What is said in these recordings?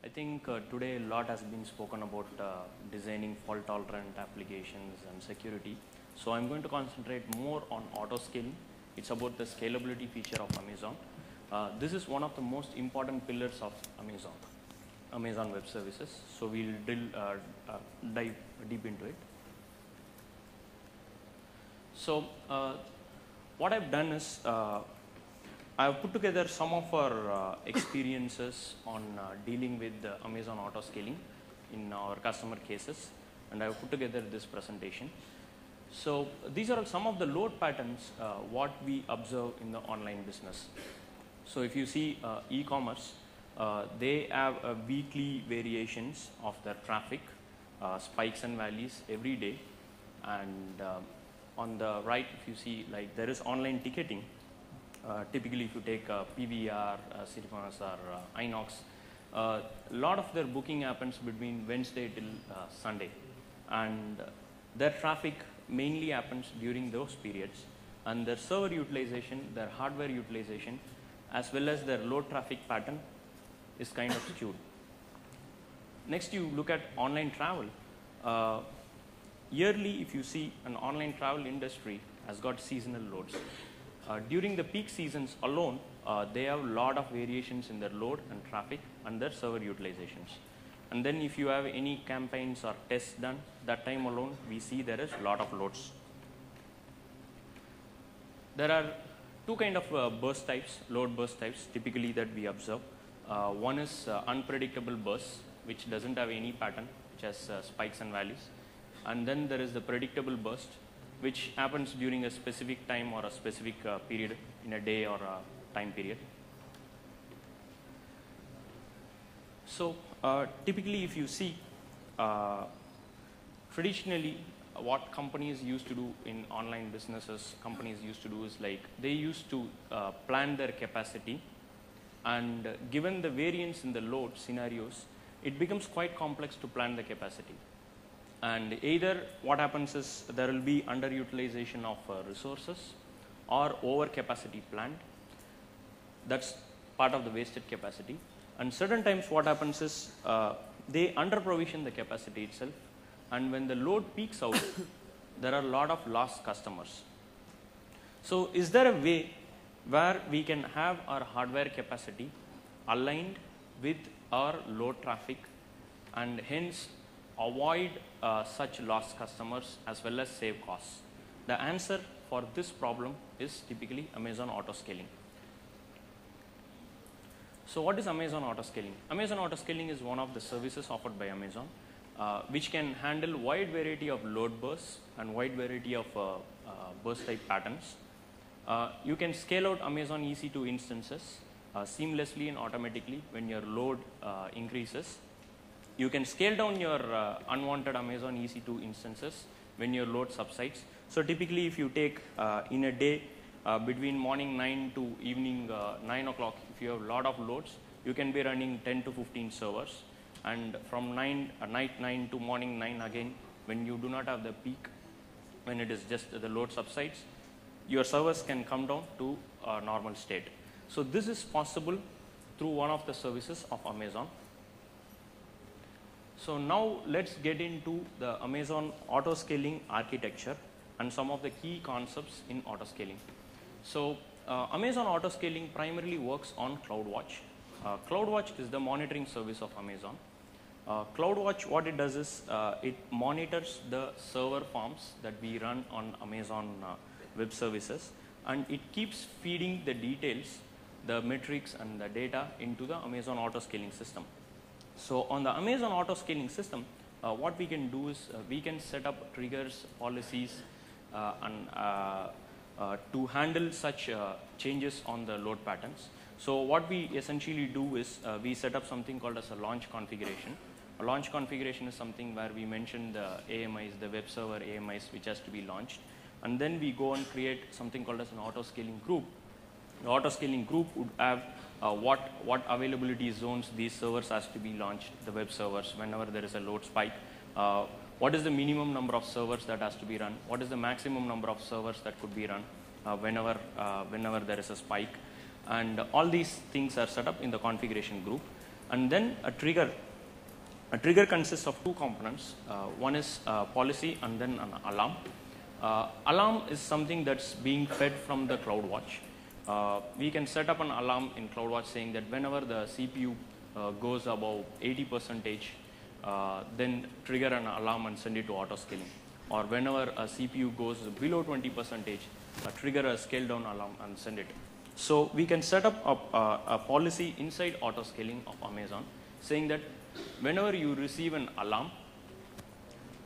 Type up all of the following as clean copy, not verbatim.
I think today a lot has been spoken about designing fault tolerant applications and security. So I'm going to concentrate more on auto scaling. It's about the scalability feature of Amazon. This is one of the most important pillars of Amazon Web Services. So we'll dive deep into it. So what I've done is I've put together some of our experiences on dealing with Amazon auto scaling in our customer cases, and I've put together this presentation. So these are some of the load patterns what we observe in the online business. So if you see e-commerce, they have weekly variations of their traffic, spikes and valleys every day, and on the right, if you see, like, there is online ticketing. Typically, if you take PVR, Cinemas, or Inox, a lot of their booking happens between Wednesday till Sunday, and their traffic mainly happens during those periods, and their server utilization, their hardware utilization, as well as their load traffic pattern is kind of skewed. Next, you look at online travel. Yearly, if you see, an online travel industry has got seasonal loads. During the peak seasons alone, they have a lot of variations in their load and traffic and their server utilizations. And then if you have any campaigns or tests done, that time alone, we see there is a lot of loads. There are two kind of burst types, load burst types, typically that we observe. One is unpredictable bursts, which doesn't have any pattern, which has spikes and valleys. And then there is the predictable burst, which happens during a specific time or a specific period in a day or a time period. So typically, if you see, traditionally what companies used to do in online businesses, companies used to do is, like, they used to plan their capacity, and given the variance in the load scenarios, it becomes quite complex to plan the capacity. And either what happens is there will be underutilization of resources or overcapacity planned. That's part of the wasted capacity. And certain times what happens is they under-provision the capacity itself, and when the load peaks out, there are a lot of lost customers. So is there a way where we can have our hardware capacity aligned with our load traffic and hence avoid such lost customers as well as save costs? The answer for this problem is typically Amazon auto scaling. So what is Amazon auto scaling? Amazon auto scaling is one of the services offered by Amazon, which can handle wide variety of load bursts and wide variety of burst type patterns. You can scale out Amazon EC2 instances seamlessly and automatically when your load increases. You can scale down your unwanted Amazon EC2 instances when your load subsides. So typically, if you take in a day between morning 9 to evening 9 o'clock, if you have a lot of loads, you can be running 10 to 15 servers. And from night 9 to morning 9 again, when you do not have the peak, when it is just the load subsides, your servers can come down to a normal state. So this is possible through one of the services of Amazon. So now let's get into the Amazon auto scaling architecture and some of the key concepts in auto scaling. So Amazon auto scaling primarily works on CloudWatch. CloudWatch is the monitoring service of Amazon. CloudWatch, what it does is it monitors the server farms that we run on Amazon Web Services, and it keeps feeding the details, the metrics and the data into the Amazon auto scaling system. So on the Amazon auto scaling system, what we can do is we can set up triggers, policies, and to handle such changes on the load patterns. So what we essentially do is we set up something called as a launch configuration. A launch configuration is something where we mention the AMIs, the web server AMIs, which has to be launched, and then we go and create something called as an auto scaling group. The auto scaling group would have what availability zones these servers has to be launched, the web servers, whenever there is a load spike. What is the minimum number of servers that has to be run? What is the maximum number of servers that could be run whenever there is a spike? And all these things are set up in the configuration group. And then a trigger. A trigger consists of two components. One is policy and then an alarm. Alarm is something that's being fed from the CloudWatch. We can set up an alarm in CloudWatch saying that whenever the CPU goes above 80%, then trigger an alarm and send it to auto scaling. Or whenever a CPU goes below 20%, trigger a scale down alarm and send it. So we can set up a policy inside auto scaling of Amazon saying that whenever you receive an alarm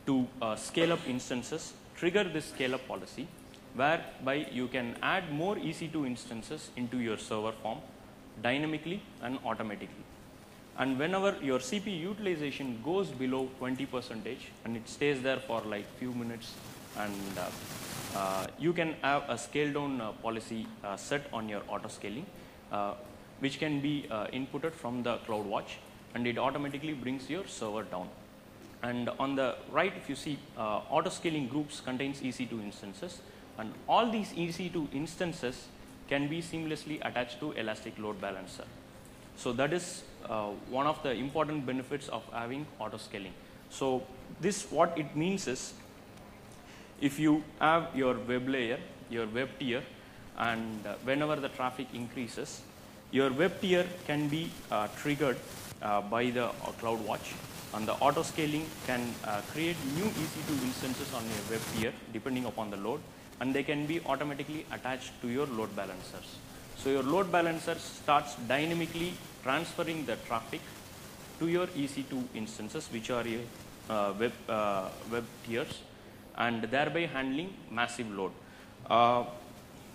to scale up instances, trigger this scale up policy, whereby you can add more EC2 instances into your server form dynamically and automatically. And whenever your CPU utilization goes below 20% and it stays there for like few minutes, and you can have a scale down policy set on your auto scaling, which can be inputted from the CloudWatch, and it automatically brings your server down. And on the right, if you see, auto scaling groups contains EC2 instances, and all these EC2 instances can be seamlessly attached to Elastic Load Balancer. So that is one of the important benefits of having auto scaling. So this, what it means is, if you have your web layer, your web tier, and whenever the traffic increases, your web tier can be triggered by the CloudWatch, and the auto scaling can create new EC2 instances on your web tier depending upon the load, and they can be automatically attached to your load balancers. So your load balancer starts dynamically transferring the traffic to your EC2 instances, which are your web tiers, and thereby handling massive load.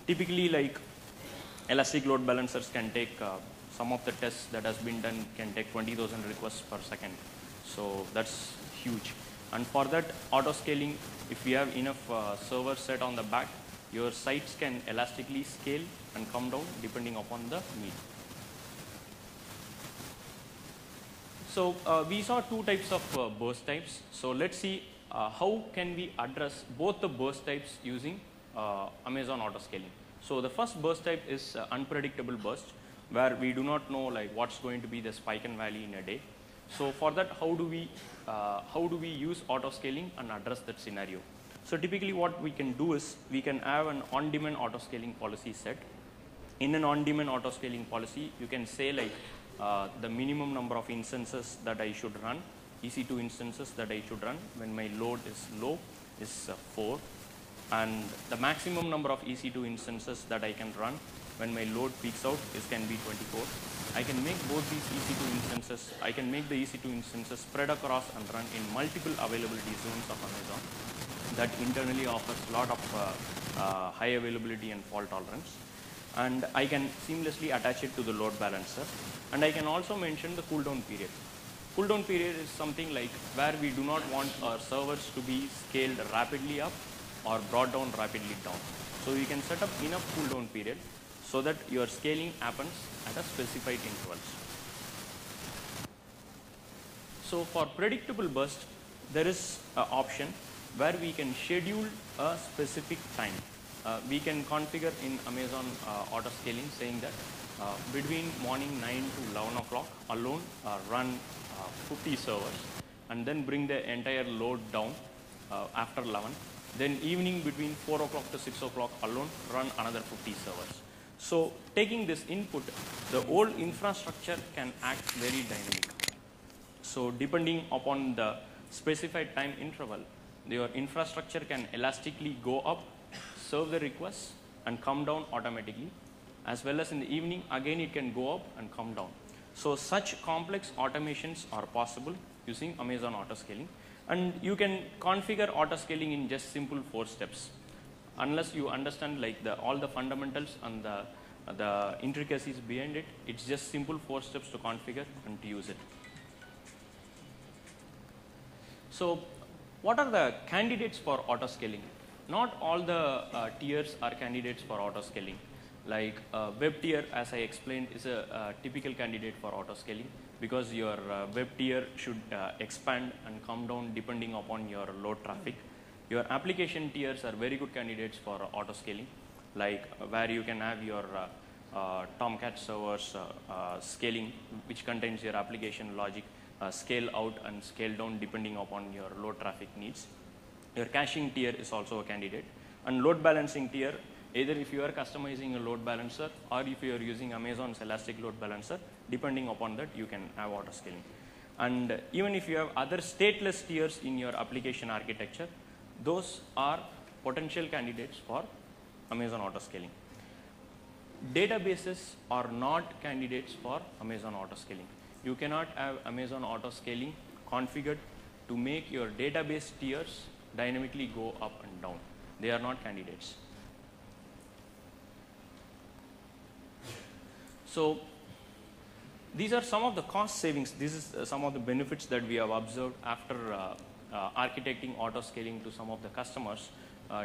Typically, like Elastic Load Balancers can take some of the tests that has been done can take 20,000 requests per second. So that's huge. And for that auto scaling, if we have enough servers set on the back, your sites can elastically scale and come down depending upon the need. So we saw two types of burst types. So let's see how can we address both the burst types using Amazon auto scaling. So the first burst type is unpredictable burst, where we do not know like what's going to be the spike and valley in a day. So for that, how do we use auto scaling and address that scenario? So typically what we can do is we can have an on-demand auto scaling policy set. In an on-demand auto scaling policy, you can say like the minimum number of instances that I should run, EC2 instances that I should run when my load is low is 4, and the maximum number of EC2 instances that I can run when my load peaks out can be 24. I can make both these EC2 instances, I can make the EC2 instances spread across and run in multiple availability zones of Amazon that internally offers a lot of high availability and fault tolerance. And I can seamlessly attach it to the load balancer. And I can also mention the cooldown period. Cooldown period is something like where we do not want our servers to be scaled rapidly up or brought down rapidly down. So we can set up enough cooldown period so that your scaling happens at a specified intervals. So for predictable burst, there is an option where we can schedule a specific time. We can configure in Amazon auto scaling saying that between morning 9 to 11 o'clock alone run 50 servers, and then bring the entire load down after 11. Then evening between 4 o'clock to 6 o'clock alone run another 50 servers. So taking this input, the whole infrastructure can act very dynamic. So depending upon the specified time interval, your infrastructure can elastically go up, serve the requests, and come down automatically. As well as in the evening, again it can go up and come down. So such complex automations are possible using Amazon auto scaling. And you can configure auto scaling in just simple 4 steps. Unless you understand like all the fundamentals and the intricacies behind it, it's just simple 4 steps to configure and to use it. So what are the candidates for auto scaling? Not all the tiers are candidates for auto scaling. Like web tier, as I explained, is a typical candidate for auto scaling because your web tier should expand and come down depending upon your load traffic. Your application tiers are very good candidates for auto scaling, like where you can have your Tomcat servers scaling, which contains your application logic, scale out and scale down depending upon your load traffic needs. Your caching tier is also a candidate. And load balancing tier, either if you are customizing a load balancer or if you are using Amazon's Elastic Load Balancer, depending upon that you can have auto scaling. And even if you have other stateless tiers in your application architecture, those are potential candidates for Amazon auto scaling. Databases are not candidates for Amazon auto scaling. You cannot have Amazon auto scaling configured to make your database tiers dynamically go up and down. They are not candidates. So these are some of the cost savings. This is some of the benefits that we have observed after architecting auto scaling to some of the customers.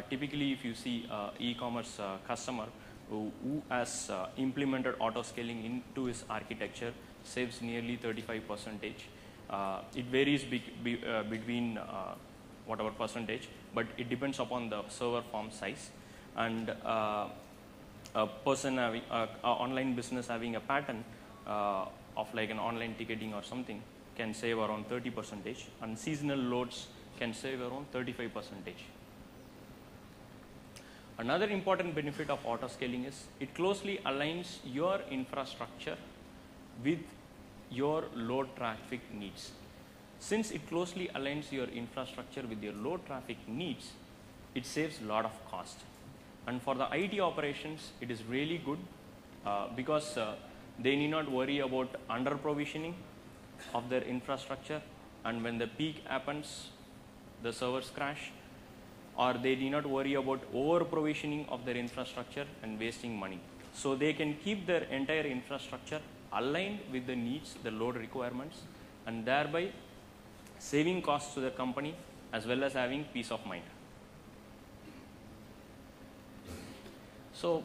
Typically, if you see e-commerce customer who has implemented auto scaling into his architecture, saves nearly 35%. It varies between whatever percentage, but it depends upon the server farm size. And a person having online business having a pattern of like an online ticketing or something can save around 30%, and seasonal loads can save around 35%. Another important benefit of auto scaling is it closely aligns your infrastructure with your load traffic needs. Since it closely aligns your infrastructure with your load traffic needs, it saves a lot of cost. And for the IT operations, it is really good because they need not worry about under provisioning of their infrastructure, and when the peak happens, the servers crash, or they need not worry about over provisioning of their infrastructure and wasting money. So they can keep their entire infrastructure aligned with the needs, the load requirements, and thereby saving costs to the company as well as having peace of mind. So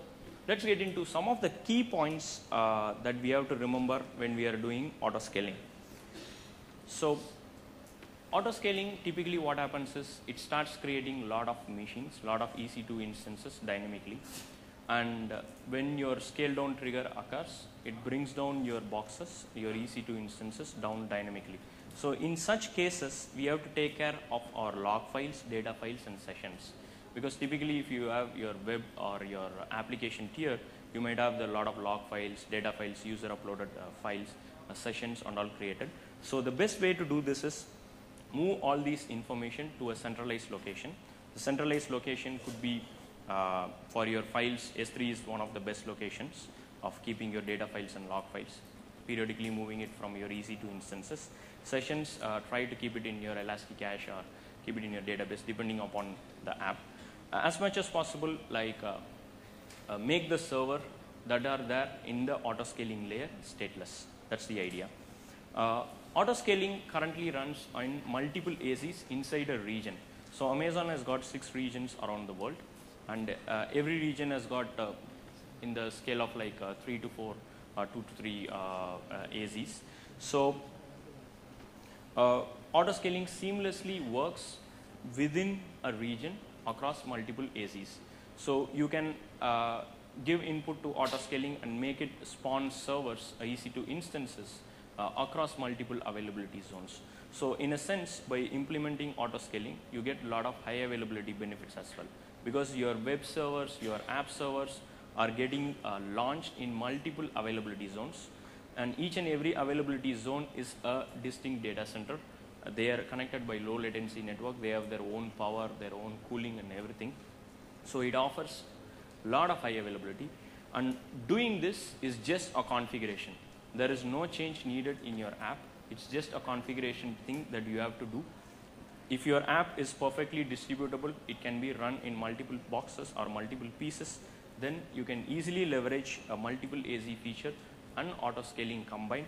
let's get into some of the key points that we have to remember when we are doing auto scaling. So auto scaling, typically what happens is it starts creating a lot of machines, a lot of EC2 instances dynamically. And when your scale down trigger occurs, it brings down your boxes, your EC2 instances down dynamically. So in such cases, we have to take care of our log files, data files, and sessions. Because typically if you have your web or your application tier, you might have a lot of log files, data files, user uploaded files, sessions and all created. So the best way to do this is move all these information to a centralized location. The centralized location could be for your files. S3 is one of the best locations of keeping your data files and log files, periodically moving it from your EC2 instances. Sessions, try to keep it in your Elasticache or keep it in your database depending upon the app. As much as possible, like make the server that are there in the auto scaling layer stateless. That's the idea. Auto scaling currently runs on multiple AZs inside a region. So Amazon has got 6 regions around the world, and every region has got in the scale of like 3 to 4 or 2 to 3 AZs. So auto scaling seamlessly works within a region across multiple AZs. So you can give input to auto scaling and make it spawn servers, EC2 instances across multiple availability zones. So in a sense, by implementing auto scaling, you get a lot of high availability benefits as well, because your web servers, your app servers are getting launched in multiple availability zones, and each and every availability zone is a distinct data center. They are connected by low latency network. They have their own power, their own cooling and everything. So it offers a lot of high availability, and doing this is just a configuration. There is no change needed in your app. It's just a configuration thing that you have to do. If your app is perfectly distributable, it can be run in multiple boxes or multiple pieces, then you can easily leverage a multiple AZ feature and auto scaling combined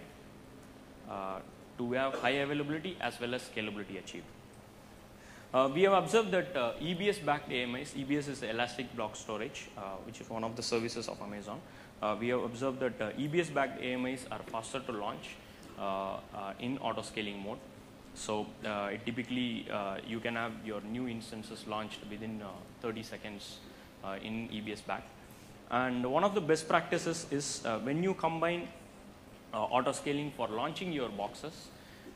to have high availability as well as scalability achieved. We have observed that EBS backed AMIs, EBS is Elastic Block Storage, which is one of the services of Amazon. We have observed that EBS backed AMIs are faster to launch in auto scaling mode. So typically you can have your new instances launched within 30 seconds in EBS backed. And one of the best practices is when you combine auto scaling for launching your boxes,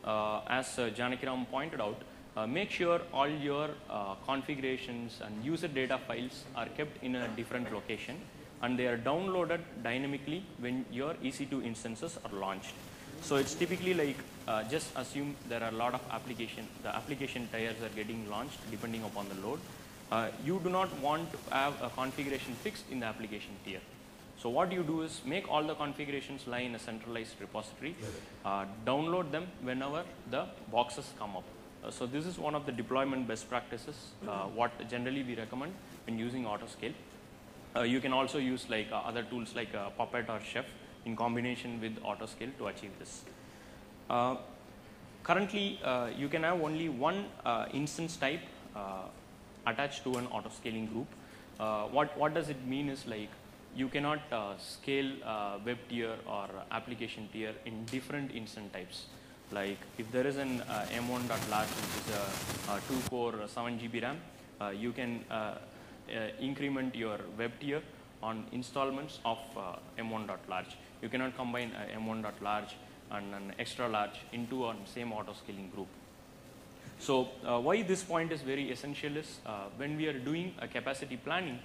as Janakiram pointed out, make sure all your configurations and user data files are kept in a different location, and they are downloaded dynamically when your EC2 instances are launched. So it's typically like, just assume there are a lot of the application tiers are getting launched depending upon the load. You do not want to have a configuration fixed in the application tier. So what you do is make all the configurations lie in a centralized repository, download them whenever the boxes come up. So this is one of the deployment best practices, what generally we recommend when using Autoscale. You can also use like other tools like Puppet or Chef in combination with Autoscale to achieve this. Currently, you can have only one instance type attached to an autoscaling group. What does it mean is like you cannot scale web tier or application tier in different instance types. Like if there is an M1.large, which is a 2-core 7 GB RAM, you can increment your web tier on installments of M1.large. You cannot combine M1.large and an extra large into a same autoscaling group. So why this point is very essential is when we are doing a capacity planning,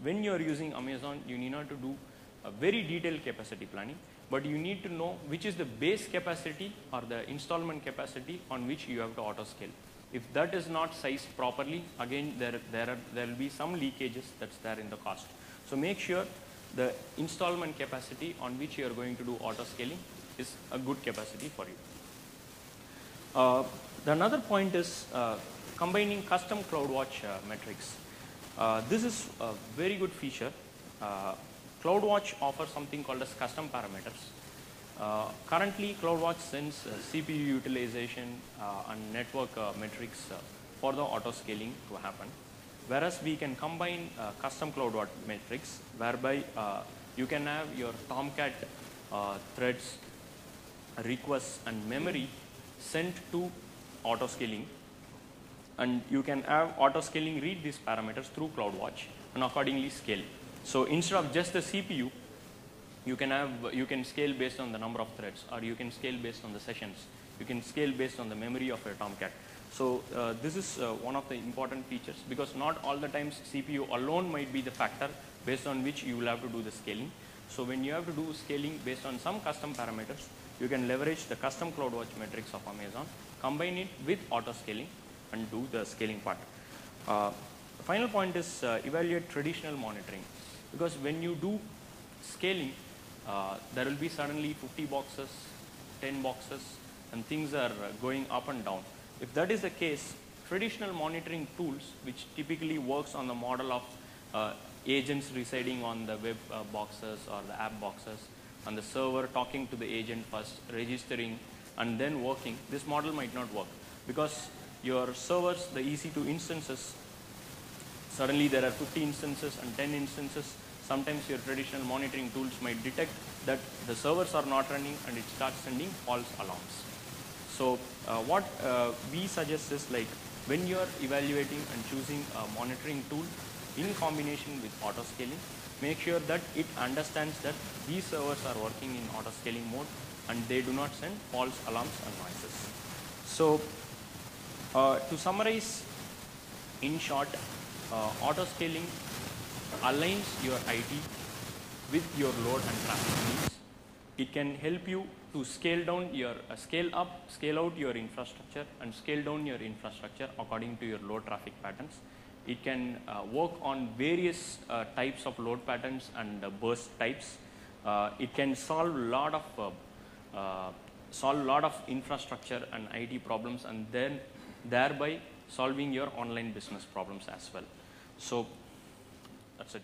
when you are using Amazon, you need not to do a very detailed capacity planning, but you need to know which is the base capacity or the installment capacity on which you have to autoscale. If that is not sized properly, again there will be some leakages that's there in the cost. So make sure the installment capacity on which you are going to do autoscaling is a good capacity for you. The another point is combining custom CloudWatch metrics. This is a very good feature. CloudWatch offers something called as custom parameters. Currently, CloudWatch sends CPU utilization and network metrics for the autoscaling to happen. Whereas we can combine custom CloudWatch metrics, whereby you can have your Tomcat threads, requests, and memory sent to autoscaling, and you can have autoscaling read these parameters through CloudWatch and accordingly scale. So instead of just the CPU, you can scale based on the number of threads, or you can scale based on the sessions. You can scale based on the memory of your Tomcat. So this is one of the important features, because not all the times CPU alone might be the factor based on which you will have to do the scaling. So when you have to do scaling based on some custom parameters, you can leverage the custom CloudWatch metrics of Amazon, combine it with autoscaling, and do the scaling part. The final point is evaluate traditional monitoring, because when you do scaling, there will be suddenly 50 boxes, 10 boxes, and things are going up and down. If that is the case, traditional monitoring tools, which typically works on the model of agents residing on the web boxes or the app boxes, and the server talking to the agent first, registering, and then working, this model might not work, because your servers, the EC2 instances, suddenly there are 50 instances and 10 instances. Sometimes your traditional monitoring tools might detect that the servers are not running, and it starts sending false alarms. So what we suggest is, like, when you are evaluating and choosing a monitoring tool in combination with autoscaling, make sure that it understands that these servers are working in autoscaling mode and they do not send false alarms and noises. So to summarize, in short, autoscaling aligns your IT with your load and traffic needs. It can help you to scale down your scale up, scale out your infrastructure, and scale down your infrastructure according to your load traffic patterns. It can work on various types of load patterns and burst types. It can solve a lot of infrastructure and IT problems, and then thereby solving your online business problems as well. So that's it.